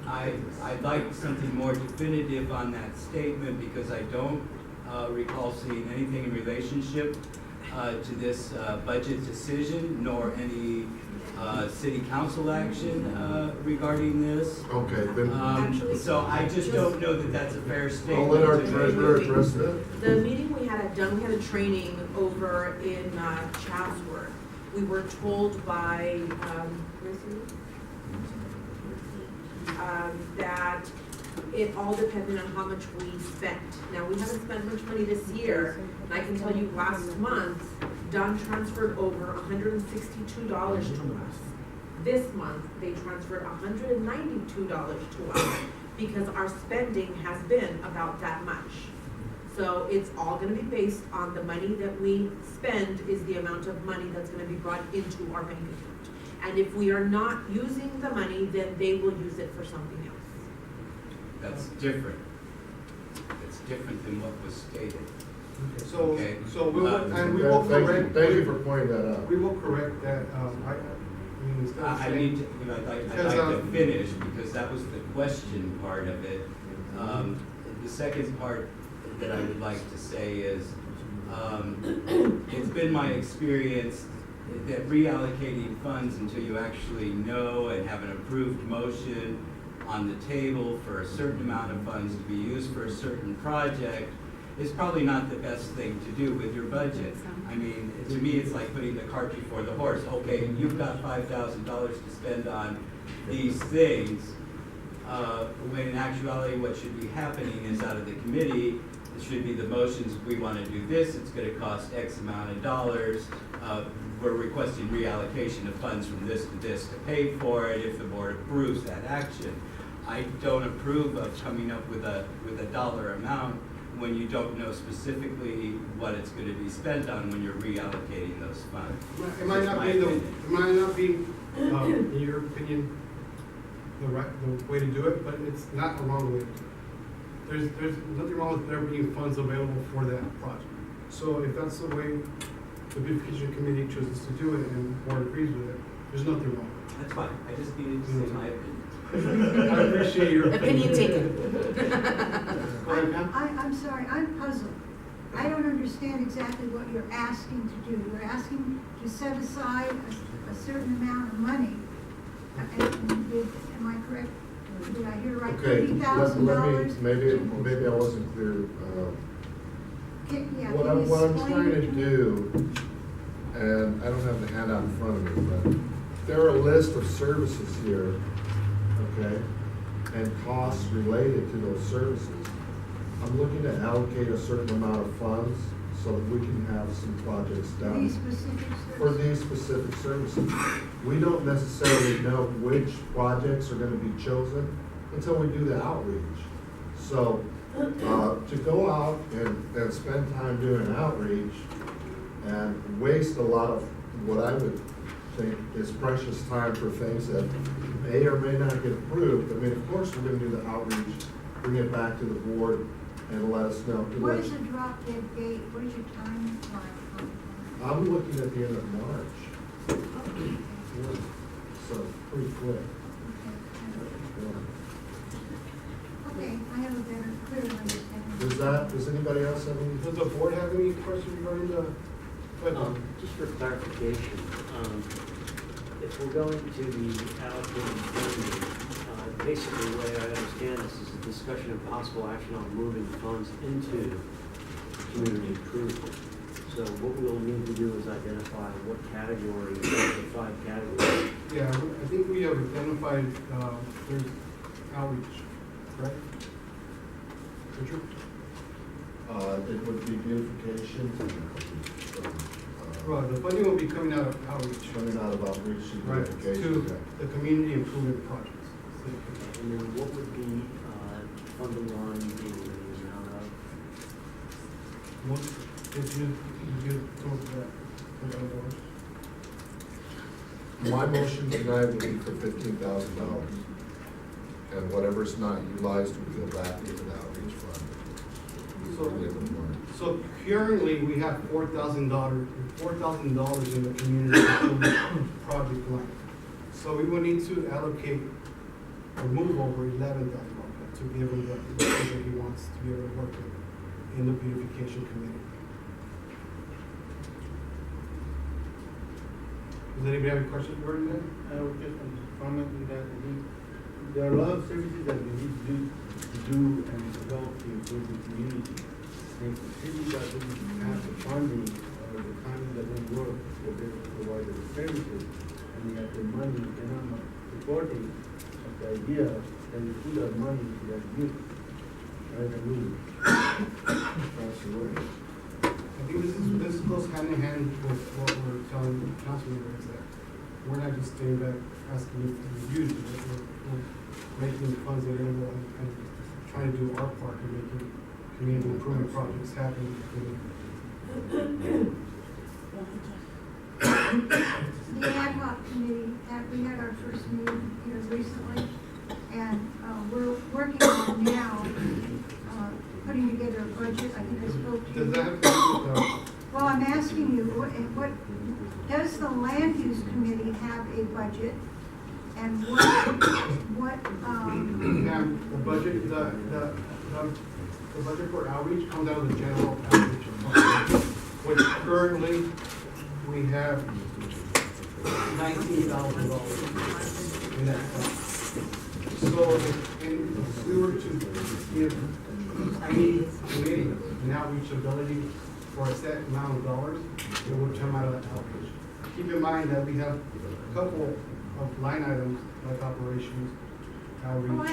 I'd like something more definitive on that statement, because I don't recall seeing anything in relationship to this budget decision, nor any city council action regarding this. Okay, then Actually, So I just don't know that that's a fair I'll statement. let our to make. treasurer address that. the meeting we had done, we had a training over in Chatsworth. We were told by, where's he? That it all depended on how much we spent. Now, we haven't spent much money this year, and I can tell you last month, Don transferred over $162 to us. This month, they transferred $192 to us, because our spending has been about that much. So it's all gonna be based on the money that we spend is the amount of money that's gonna be brought into our bank account. And if we are not using the money, then they will use it for something else. That's different. It's different than what was stated. so Okay. we will, and we will correct. Thank you for pointing that out. We will correct that, I mean, instead of I saying. need to, I'd like Because, to finish, because that was the question part of it. The second part that I would like to say is, it's been my experience that reallocating funds until you actually know and have an approved motion on the table for a certain amount of funds to be used for a certain project is probably not the best thing to do with your budget. I mean, to me, it's like putting the cart before the horse. Okay, you've got $5,000 to spend on these things, when in actuality, what should be happening is out of the committee, it should be the motions, we want to do this, it's going to cost X amount of dollars. We're requesting reallocation of funds from this to pay for it if the board approves that action. I don't approve of coming up with a dollar amount when you don't know specifically what it's going to be spent on when you're reallocating those funds. It might not be in your opinion, the way to do it, but it's not a wrong way to do it. there's nothing wrong with there being funds available for that project. So if that's the way the beautification committee chooses to do it and the board agrees with it, there's nothing wrong. That's fine, I just needed to say my opinion. I appreciate your Opinion taken. Go ahead, Pam. I'm sorry, I'm puzzled. I don't understand exactly what you're asking to do. You're asking to set aside a certain amount of money. Am I correct? Did I hear right? Okay, $30,000? maybe I wasn't clear. Yeah, What can you I'm explain trying it to me? do, and I don't have the handout in front of me, but there are a list of services here, okay? And costs related to those services. I'm looking to allocate a certain amount of funds so that we can have some projects done. These specific For services? these specific services. We don't necessarily know which projects are gonna be chosen until we do the outreach. So, to go out and spend time doing outreach and waste a lot of what I would think is precious time for things that may or may not get approved. I mean, of course, we're gonna do the outreach, bring it back to the board and let us know. What is a drop dead date? What is your timeline? I'm looking at the end of March. So, pretty quick. Okay, I have a better, clearer understanding. Does anybody else have any? Does the board have any questions regarding the? Go ahead. Just for clarification, if we're going to be allocating funding, basically the way I understand this is a discussion of possible action on moving funds into community improvement. So what we'll need to do is identify what category, the 5 categories. Yeah, I think we have identified, there's outreach, correct? Richard? It would be beautification. Well, the funding will be coming out of outreach. Coming out of outreach and Right, beautification. to the community improvement projects. And then what would be funding line be the amount of? What, did you come up with that? My motion tonight would be for $15,000. And whatever's not utilized would go back into the outreach fund. So- For the other one. So currently, we have $4,000 in the community improvement project line. So we will need to allocate or move over $11,000 to give him the things that he wants to be able to work with in the beautification committee. Does anybody have any questions regarding that? I would just comment on that, there are a lot of services that we need to do and develop to improve the community. And the city doesn't have the funding or the time that they work to be able to provide the services, and we have the money, and I'm supporting of the idea that we put that money to that youth, rather than lose. Absolutely. I think this goes hand in hand with what we're telling the council members, that we're not just staying back asking you to use it, we're making funds available and trying to do our part in making community improvement projects happen. The ad hoc committee, we had our first meeting here recently, and we're working on now, putting together a budget. I think I spoke to you. Does that have to do with, Well, I'm asking you, what, does the land use committee have a budget? And what, Ma'am, the budget, the budget for outreach comes out of the general outreach fund, which currently we have $19,000 in that fund. So if we were to give any committee an outreach ability for a set amount of dollars, it would come out of that outreach. Keep in mind that we have a couple of line items like operations, outreach. oh,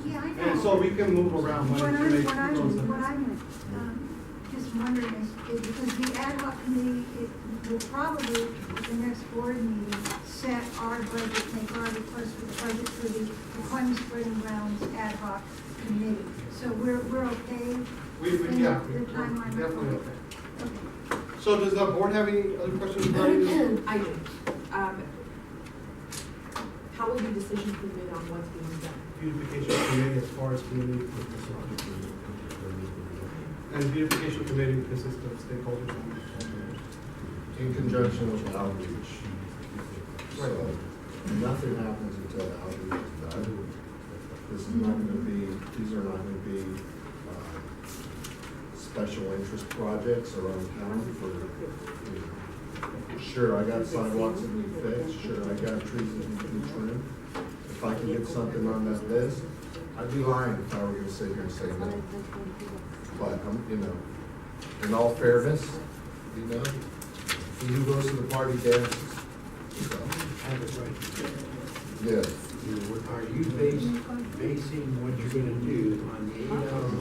yeah, I know. And so we can move around money to make those. What I'm just wondering is because the ad hoc committee, it will probably, at the next board meeting, set our budget, make our request for the budget for the Quantum Spreading Grounds ad hoc committee. So we're okay? Yeah, The we're timeline? definitely okay. Okay. So does the board have any other questions regarding this? I do. How will the decision be made on what's being done? beautification committee as far as community improvement projects. And the beautification committee consists of stakeholders and owners. In conjunction with outreach. So, nothing happens until the outreach is done. This is not gonna be, these are not gonna be, special interest projects around town for, you know, sure, I got sidewalks that need fixed, sure, I got trees that need to be trimmed. If I can get something on that list, I'd be lying if I were gonna sit here and say no. But, you know, in all fairness, you know, he who goes to the party dances. So, Have it right. yes. Are you basing what you're gonna do on the 8 hours of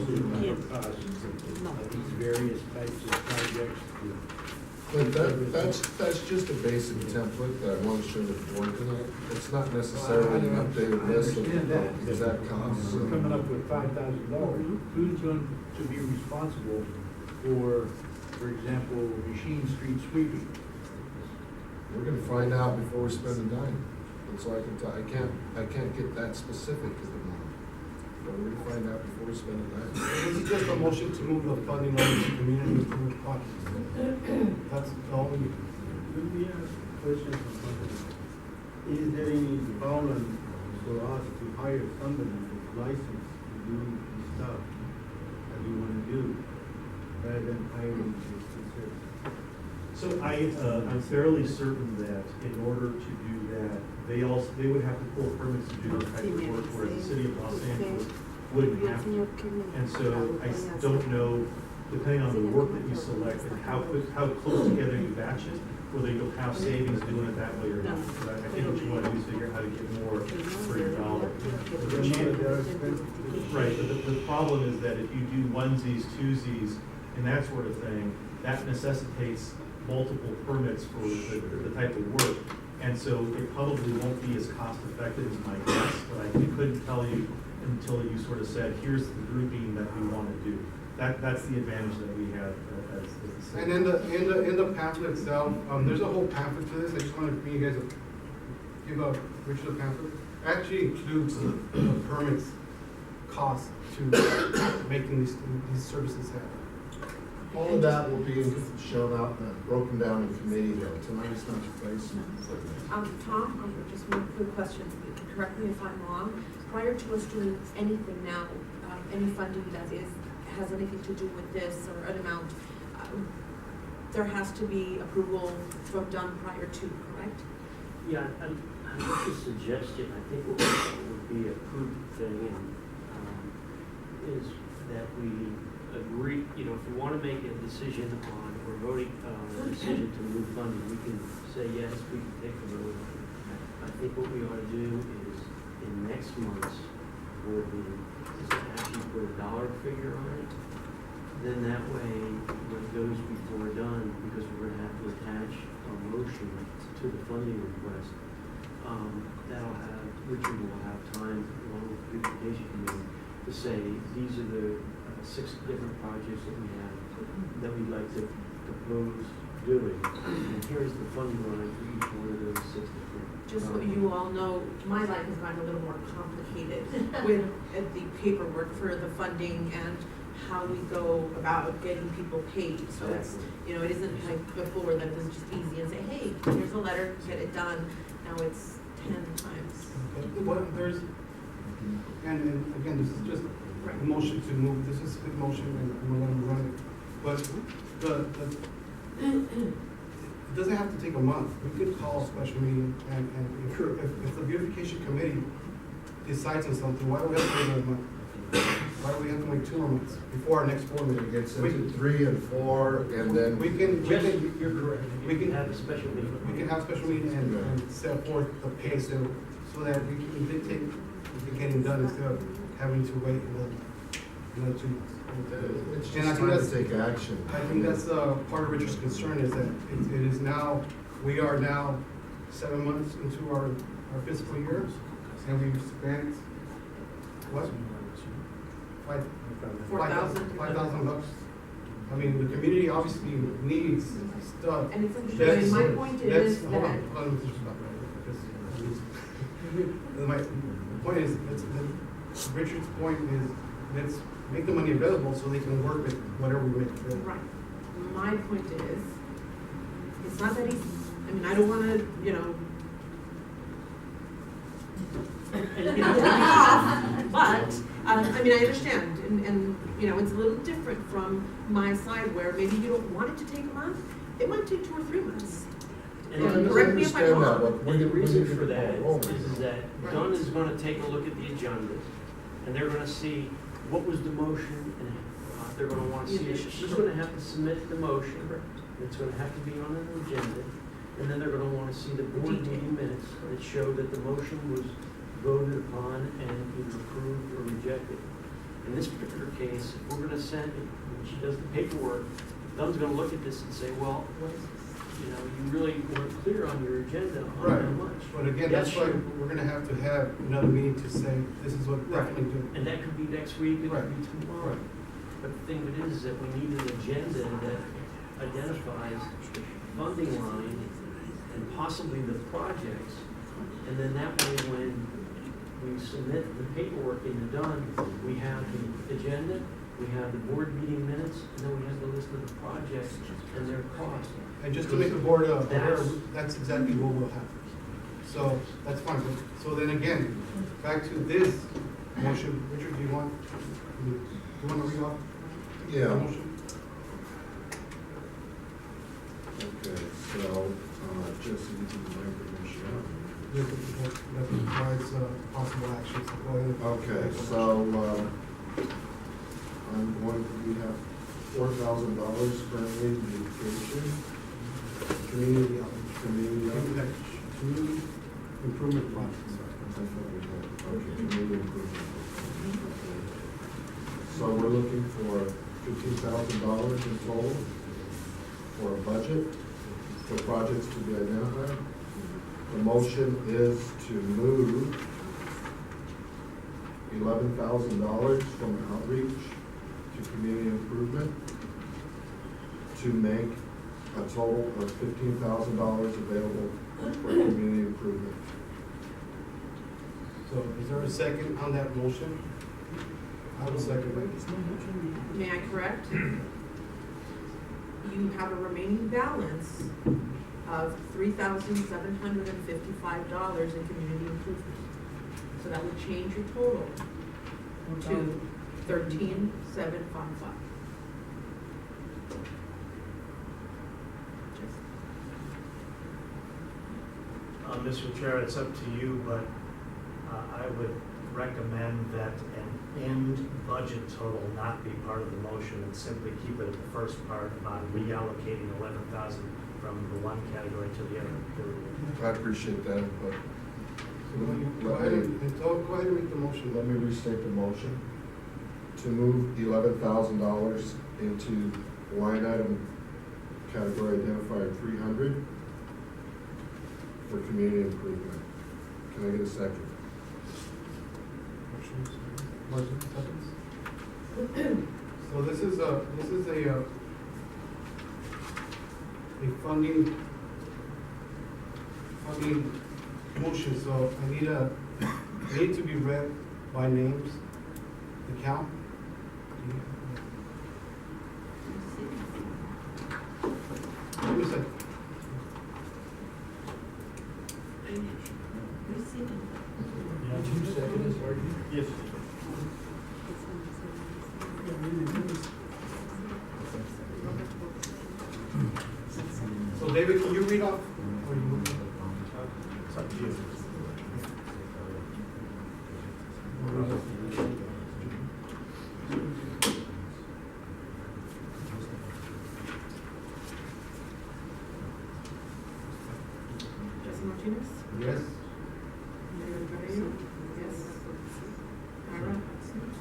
these various types of projects? But that's just a basic template that I want to show the board tonight. It's not necessarily an updated list of exact costs. We're coming up with $5,000. Who's going to be responsible for example, machine street sweeping? We're gonna find out before we spend a dime. That's all I can tell. I can't get that specific at the moment. But we're gonna find out before we spend a dime. This is just a motion to move the funding over to community improvement projects. That's the only. Could we ask questions from somebody? Is there any problem for us to hire somebody with license to do the stuff that we want to do, rather than hiring a service? So I'm fairly certain that in order to do that, they would have to pull permits to do the type of work where the city of Los Angeles wouldn't have to. And so I don't know, depending on the work that you select and how close together you batch it, whether you'll have savings doing it that way or not. But I think what you want to do is figure out how to get more for your dollar. Right, but the problem is that if you do onesies, twosies, and that sort of thing, that necessitates multiple permits for the type of work. And so it probably won't be as cost effective as my guess, but I couldn't tell you until you sort of said, here's the grouping that we want to do. That's the advantage that we have as the city. And in the pamphlet itself, there's a whole pamphlet to this. I just wanted for you guys to give Richard a pamphlet. Actually includes the permits cost to making these services happen. All of that will be shown out, broken down in committee though. Tonight is not your place. Tom, just one quick question, correct me if I'm wrong, prior to us doing anything now, any funding that has anything to do with this or an amount, there has to be approval done prior to, correct? Yeah, I make a suggestion, I think what would be a prudent thing, is that we agree, you know, if we want to make a decision on, or voting on a decision to move funding, we can say, yes, we can take the vote. I think what we ought to do is, in next month's board meeting, is to actually put a dollar figure on it. Then that way, when it goes before we're done, because we're going to have to attach a motion to the funding request, that'll have, Richard will have time, along with the beautification committee, to say, these are the 6 different projects that we have that we'd like to propose doing. And here's the funding line for each one of those 6 different. Just so you all know, my life has gotten a little more complicated with the paperwork for the funding and how we go about getting people paid. So it's, you know, it isn't like before that it was just easy and say, hey, here's a letter, get it done. Now it's 10 times. Well, there's, and again, this is just a motion to move, this is a motion and we're going to run it. But it doesn't have to take a month. We could call a special meeting and if the beautification committee decides on something, why do we have to wait another month? Why do we have to wait 2 more months before our next board meeting? It gets into 3 and 4 and then. You're correct. We can have a special meeting. We can have a special meeting and set forth the pace so that we can dictate getting done instead of having to wait another 2 months. It's And I just think time to that's, take action. I think that's part of Richard's concern is that it is now, we are now 7 months into our fiscal year, and we've spent, what? $5,000. I mean, the community obviously needs stuff. And it's interesting, my point is that. Hold on, point is, Richard's point is, let's make the money available so they can work with whatever we make available. Right. My point is, it's not that easy. I mean, I don't wanna, you know, take it off, but, I mean, I understand, and, you know, it's a little different from my side where maybe you don't want it to take a month, it might take 2 or 3 months. And I And correct me if I'm understand that, wrong. but And the we reason need to for get that the ball rolling. is that Right. Dunn is gonna take a look at the agendas, and they're gonna see what was the motion, and they're gonna wanna see, she's gonna have to submit the motion, it's gonna have to be on an agenda, and then they're gonna wanna see the board meeting minutes that show that the motion was voted upon and either approved or rejected. In this particular case, if we're gonna send, when she does the paperwork, Dunn's gonna look at this and say, well, you know, you really weren't clear on your agenda on Right. how much. But again, Yes, that's why sure. we're gonna have to have another meeting to say, this is what Right. definitely do. And that could be next week, it Right. could be tomorrow. Right. But the thing of it is that we need an agenda that identifies the funding line and possibly the projects. And then that way, when we submit the paperwork into Dunn, we have the agenda, we have the board meeting minutes, and then we have the list of the projects and their cost. And just to make the board aware, That's- that's exactly what will happen. So, that's fine. So then again, back to this motion, Richard, do you want to read off the Yeah, motion? okay, so, Jesse, you can bring permission out. That provides possible actions. So go ahead. Okay, so, we have $4,000 currently in education, community, Community improvement projects. that's what we have. Okay, community improvement. Okay. So we're looking for $15,000 in total for a budget, for projects to be identified. The motion is to move $11,000 from outreach to community improvement to make a total of $15,000 available for community improvement. So is there a second on that motion? I will second it. May I correct? You have a remaining balance of $3,755 in community improvement. So that would change your total to $13,755. Mr. Chair, it's up to you, but I would recommend that an end budget total not be part of the motion and simply keep it at the first part about reallocating 11,000 from the one category to the other. I appreciate that, but Go ahead and make the motion. let me restate the motion. To move $11,000 into line item category identified 300 for community improvement. Can I get a second? Motion seconds. So this is a funding motion, so I need to be read by names, the count. Give me a second. Yes. So David, can you read off? Or you- It's up to you. Jesse Martinez? Yes. David Carrillo? Yes. Ira? absent.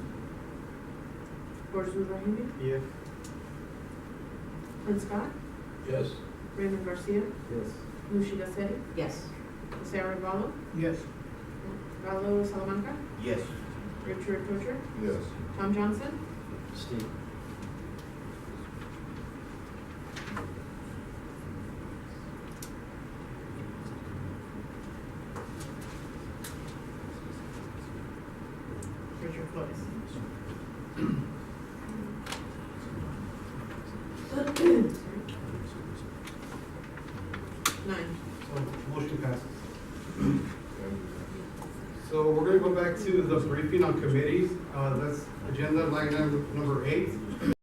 Boris Rahimi? Yes. Lynn Scott? Yes. Raymond Garcia? Yes. Lucy Gaceti? Yes. Jose Arevalo? Yes. Carlo Salamanca? Yes. Richard Tocher? Yes. Tom Johnson? Steve? Nine. So motion passes. So we're gonna go back to the briefing on committees. That's agenda line number 8.